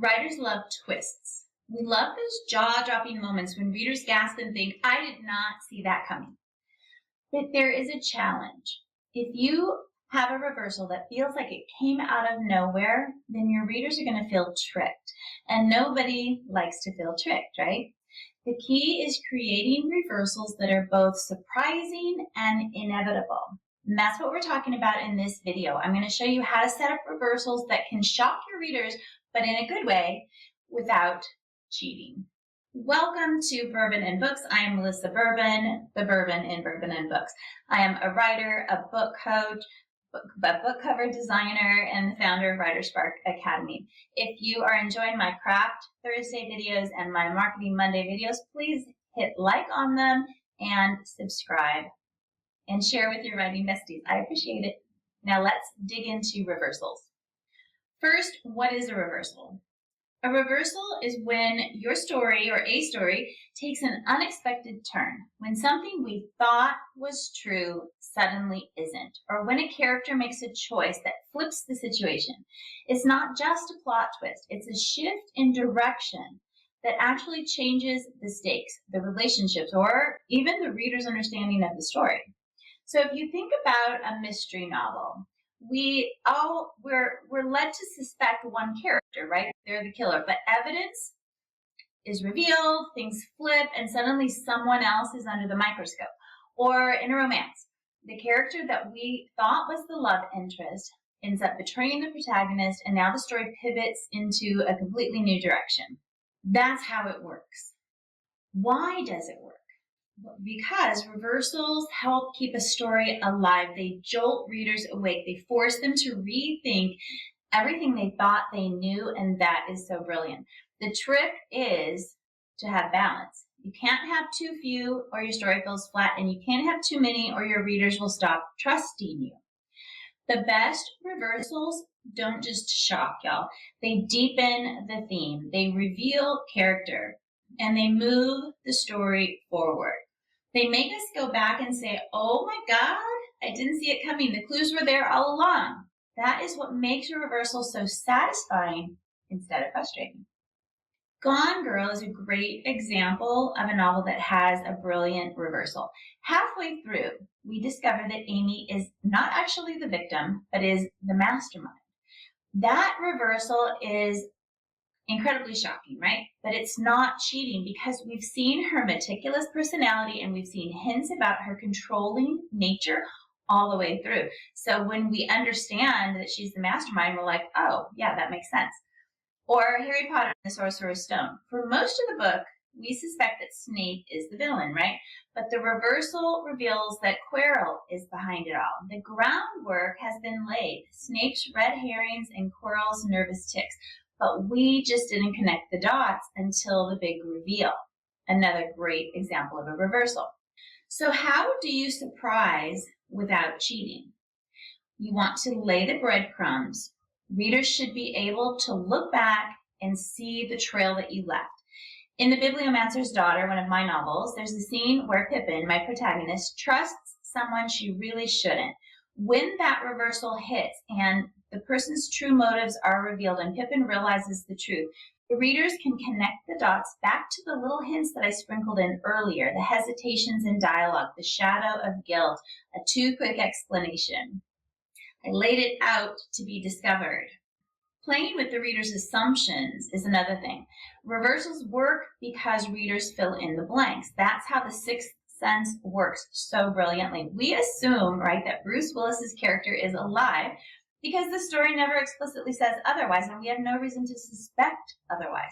Writers love twists. We love those jaw-dropping moments when readers gasp and think, I did not see that coming. But there is a challenge. If you have a reversal that feels like it came out of nowhere, then your readers are going to feel tricked. And nobody likes to feel tricked, right? The key is creating reversals that are both surprising and inevitable. And that's what we're talking about in this video. I'm going to show you how to set up reversals that can shock your readers, but in a good way, without cheating. Welcome to Bourbon and Books. I am Melissa Bourbon, the Bourbon in Bourbon and Books. I am a writer, a book coach, a book cover designer, and the founder of Writer Spark Academy. If you are enjoying my Craft Thursday videos and my Marketing Monday videos, please hit like on them and subscribe and share with your writing besties. I appreciate it. Now let's dig into reversals. First, what is a reversal? A reversal is when your story or a story takes an unexpected turn, when something we thought was true suddenly isn't, or when a character makes a choice that flips the situation. It's not just a plot twist, it's a shift in direction that actually changes the stakes, the relationships, or even the reader's understanding of the story. So if you think about a mystery novel, we're led to suspect one character, right? They're the killer, but evidence is revealed, things flip, and suddenly someone else is under the microscope. Or in a romance, the character that we thought was the love interest ends up betraying the protagonist, and now the story pivots into a completely new direction. That's how it works. Why does it work? Because reversals help keep a story alive. They jolt readers awake. They force them to rethink everything they thought they knew, and that is so brilliant. The trick is to have balance. You can't have too few or your story feels flat, and you can't have too many or your readers will stop trusting you. The best reversals don't just shock y'all. They deepen the theme. They reveal character, and they move the story forward. They make us go back and say, oh my God, I didn't see it coming. The clues were there all along. That is what makes a reversal so satisfying instead of frustrating. Gone Girl is a great example of a novel that has a brilliant reversal. Halfway through, we discover that Amy is not actually the victim, but is the mastermind. That reversal is incredibly shocking, right? But it's not cheating because we've seen her meticulous personality and we've seen hints about her controlling nature all the way through. So when we understand that she's the mastermind, we're like, oh, yeah, that makes sense. Or Harry Potter and the Sorcerer's Stone. For most of the book, we suspect that Snape is the villain, right? But the reversal reveals that Quirrell is behind it all. The groundwork has been laid. Snape's red herrings and Quirrell's nervous tics. But we just didn't connect the dots until the big reveal. Another great example of a reversal. So how do you surprise without cheating? You want to lay the breadcrumbs. Readers should be able to look back and see the trail that you left. In The Bibliomancer's Daughter, one of my novels, there's a scene where Pippin, my protagonist, trusts someone she really shouldn't. When that reversal hits and the person's true motives are revealed and Pippin realizes the truth, the readers can connect the dots back to the little hints that I sprinkled in earlier, the hesitations in dialogue, the shadow of guilt, a too quick explanation. I laid it out to be discovered. Playing with the reader's assumptions is another thing. Reversals work because readers fill in the blanks. That's how the sixth sense works so brilliantly. We assume, right, that Bruce Willis's character is alive because the story never explicitly says otherwise, and we have no reason to suspect otherwise.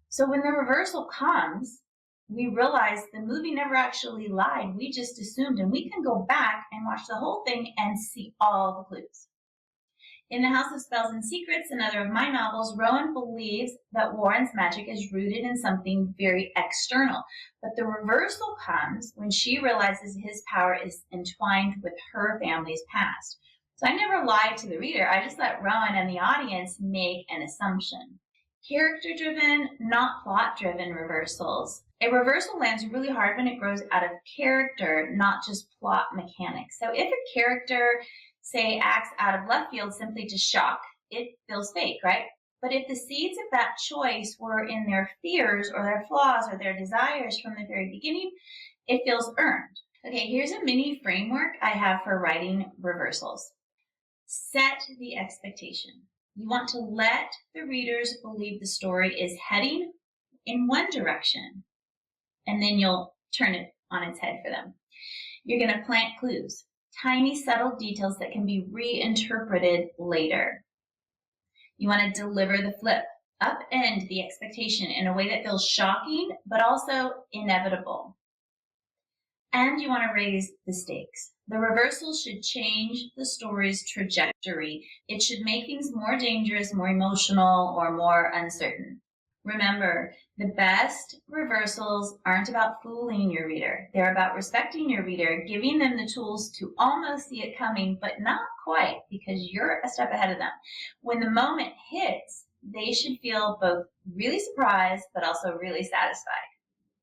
So when the reversal comes, we realize the movie never actually lied. We just assumed, and we can go back and watch the whole thing and see all the clues. In The House of Spells and Secrets, another of my novels, Rowan believes that Warren's magic is rooted in something very external. But the reversal comes when she realizes his power is entwined with her family's past. So I never lied to the reader. I just let Rowan and the audience make an assumption. Character-driven, not plot-driven reversals. A reversal lands really hard when it grows out of character, not just plot mechanics. So if a character, say, acts out of left field simply to shock, it feels fake, right? But if the seeds of that choice were in their fears or their flaws or their desires from the very beginning, it feels earned. Okay, here's a mini framework I have for writing reversals. Set the expectation. You want to let the readers believe the story is heading in one direction, and then you'll turn it on its head for them. You're going to plant clues, tiny subtle details that can be reinterpreted later. You want to deliver the flip, upend the expectation in a way that feels shocking, but also inevitable. And you want to raise the stakes. The reversal should change the story's trajectory. It should make things more dangerous, more emotional, or more uncertain. Remember, the best reversals aren't about fooling your reader. They're about respecting your reader, giving them the tools to almost see it coming, but not quite, because you're a step ahead of them. When the moment hits, they should feel both really surprised, but also really satisfied.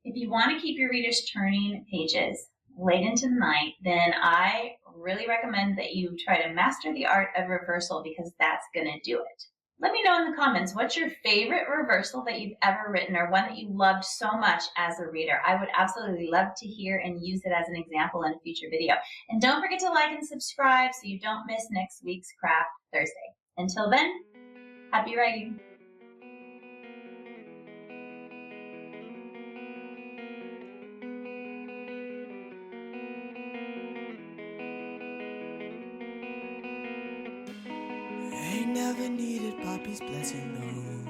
If you want to keep your readers turning pages late into the night, then I really recommend that you try to master the art of reversal, because that's going to do it. Let me know in the comments, what's your favorite reversal that you've ever written, or one that you loved so much as a reader? I would absolutely love to hear and use it as an example in a future video. And don't forget to like and subscribe so you don't miss next week's Craft Thursday. Until then, happy writing. Ain't never needed Poppy's blessing, no.